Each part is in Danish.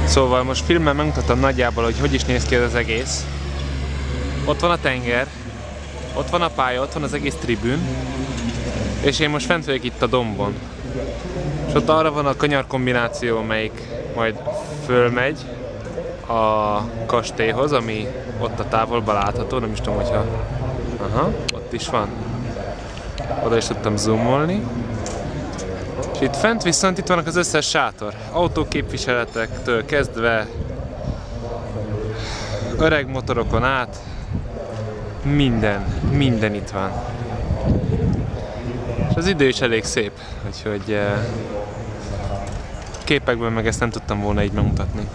Szóval most filmen megmutatom nagyjából, hogy is néz ki ez az egész. Ott van a tenger, ott van a pálya, ott van az egész tribűn, és én most fent vagyok itt a dombon. És ott arra van a kanyar kombináció, melyik majd fölmegy a kastélyhoz, ami ott a távolban látható, nem is tudom, hogyha... Aha, ott is van. Oda is tudtam zoomolni. És itt fent viszont itt vannak az összes sátor. Autóképviseletektől kezdve öreg motorokon át, minden itt van. És az idő is elég szép, úgyhogy képekben meg ezt nem tudtam volna így megmutatni.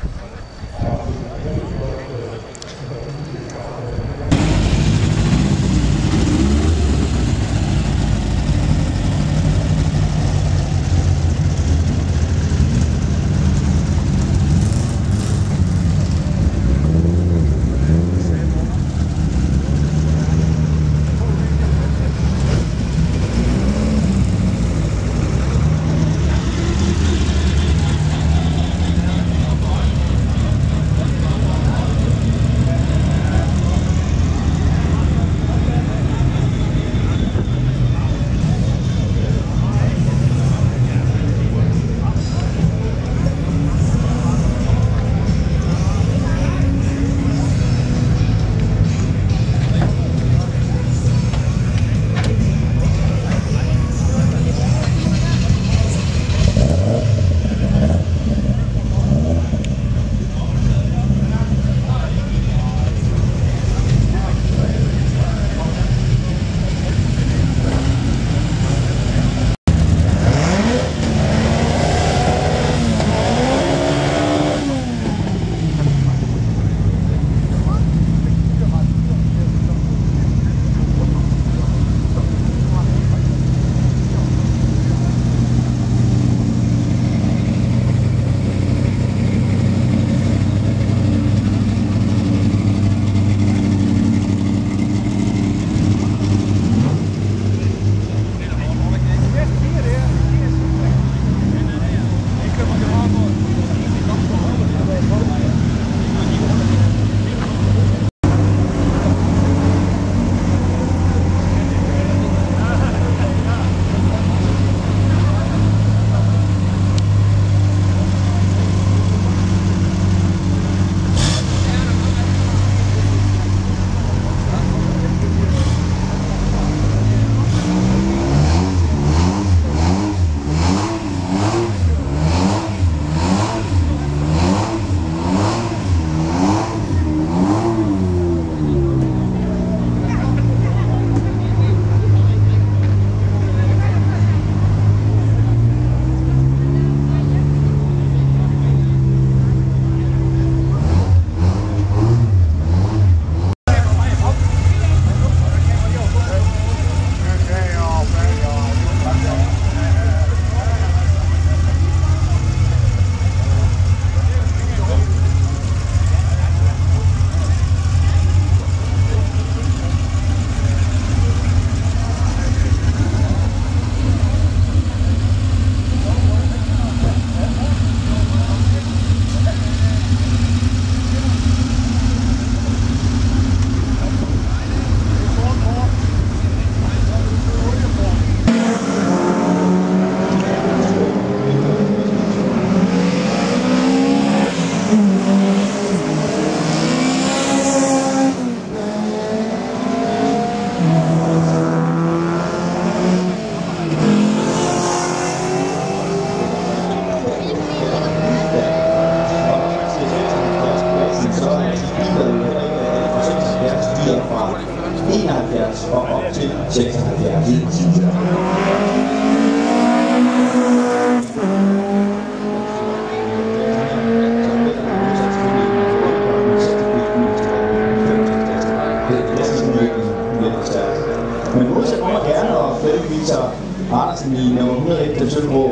Andersen i nummer 101, den sølvgrå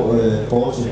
Porsche.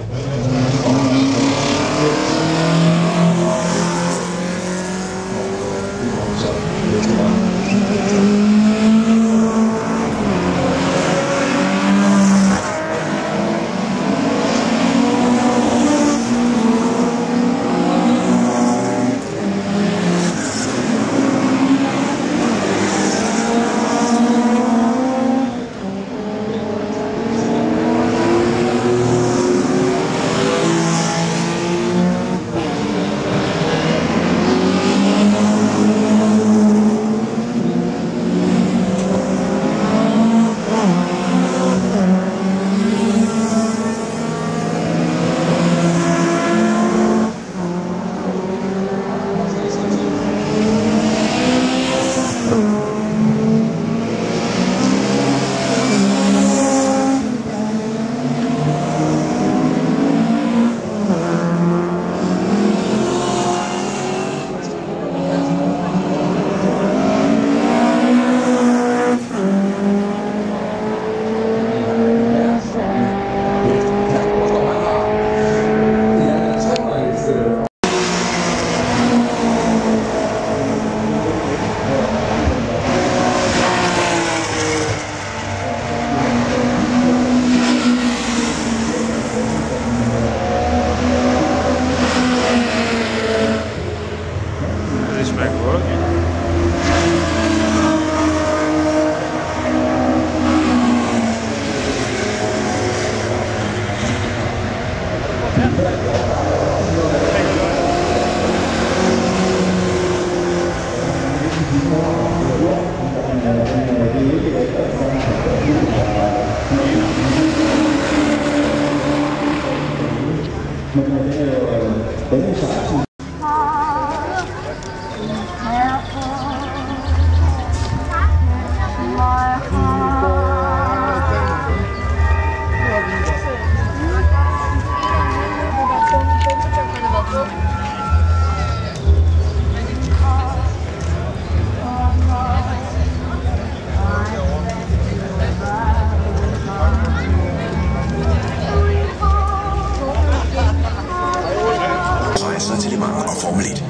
Daniel Sarsen. Rejser til Le Mans og Formel 1.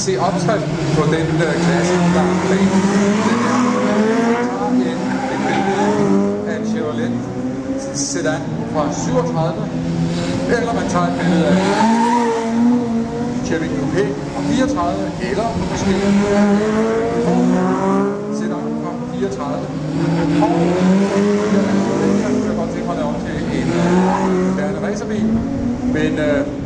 Se opskriften på den klasse, der er planen. Den er et billede af en Chevrolet Sedan fra 37, eller man tager et billede af Chevy Coupé fra 34, eller måske Sedan fra 34. Og den kan jeg godt tænke mig at lave om til en moderne racerbil, men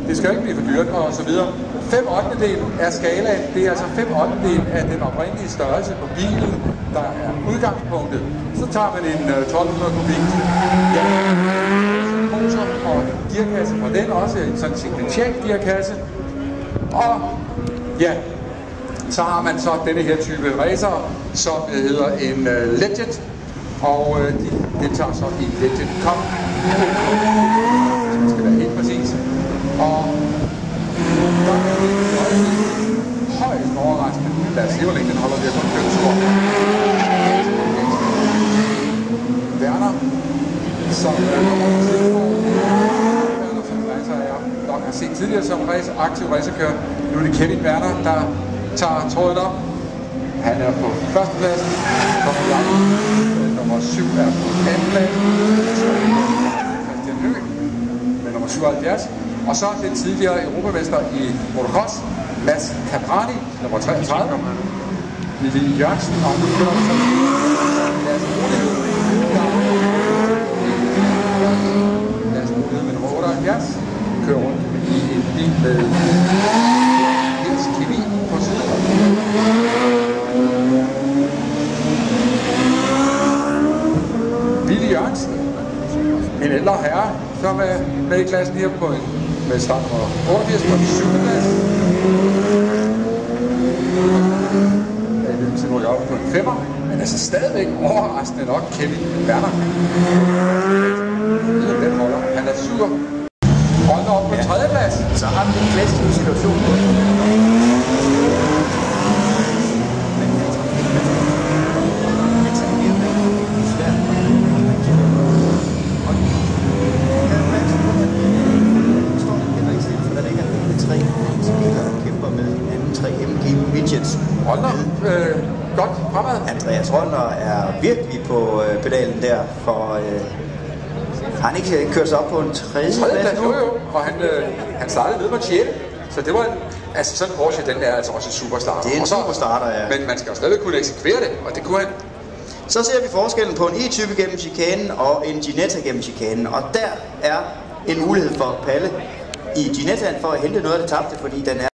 det skal jo ikke blive for dyrt og så videre. 5/8 af skalaen, det er altså 5/8 af den oprindelige størrelse på bilen, der er udgangspunktet. Så tager man en 1200 kubik motor og gearkasse fra den, også en sådan sekventiel gearkasse. Og ja, så har man så denne her type racer, som hedder en Legend, og de deltager så i Legend Cup, hvis man skal være helt præcis. Og der er højst overraskende. Lad os se, hvor længe den holder. Vi har kun kørt tur. Werner, som nok har set tidligere som aktiv racerkører. Nu er det Kevin Werner, der tager tråden op. Han er på førstepladsen. Nummer 7 er på andenpladsen. Christian Høgh med nummer 77. Og så den tidligere europamester i motocross, Mads Caprani, nummer 33. Lille Jørgensen, og nu kører vi så Lars Mulighed. Lars Mulighed med nummer 78. Kører rundt i en bil med Niels Kemi på siden. Lille Jørgensen, en ældre herre, som er med i klassen her på med start nummer 88 på den 7. plads. Så går jeg op på en 5'er, men altså stadigvæk overraskende nok Kevin Werner. Den holder. Han er sur. Holder op på 3. plads. Så har vi en klassisk situation. Holder godt fremad. Andreas Holder er virkelig på pedalen der, for har han ikke kørt sig op på en 3. plads nu? Jo, og han startede nede på en 6. Så det var altså sådan en Porsche, den er altså også en superstarter. Det er en superstarter, ja. Men man skal jo stadig kunne eksekvere det, og det kunne han. Så ser vi forskellen på en E-type gennem chikanen og en Ginetta gennem chikanen, og der er en mulighed for Palle i Ginettaen for at hente noget af det tabte, fordi den er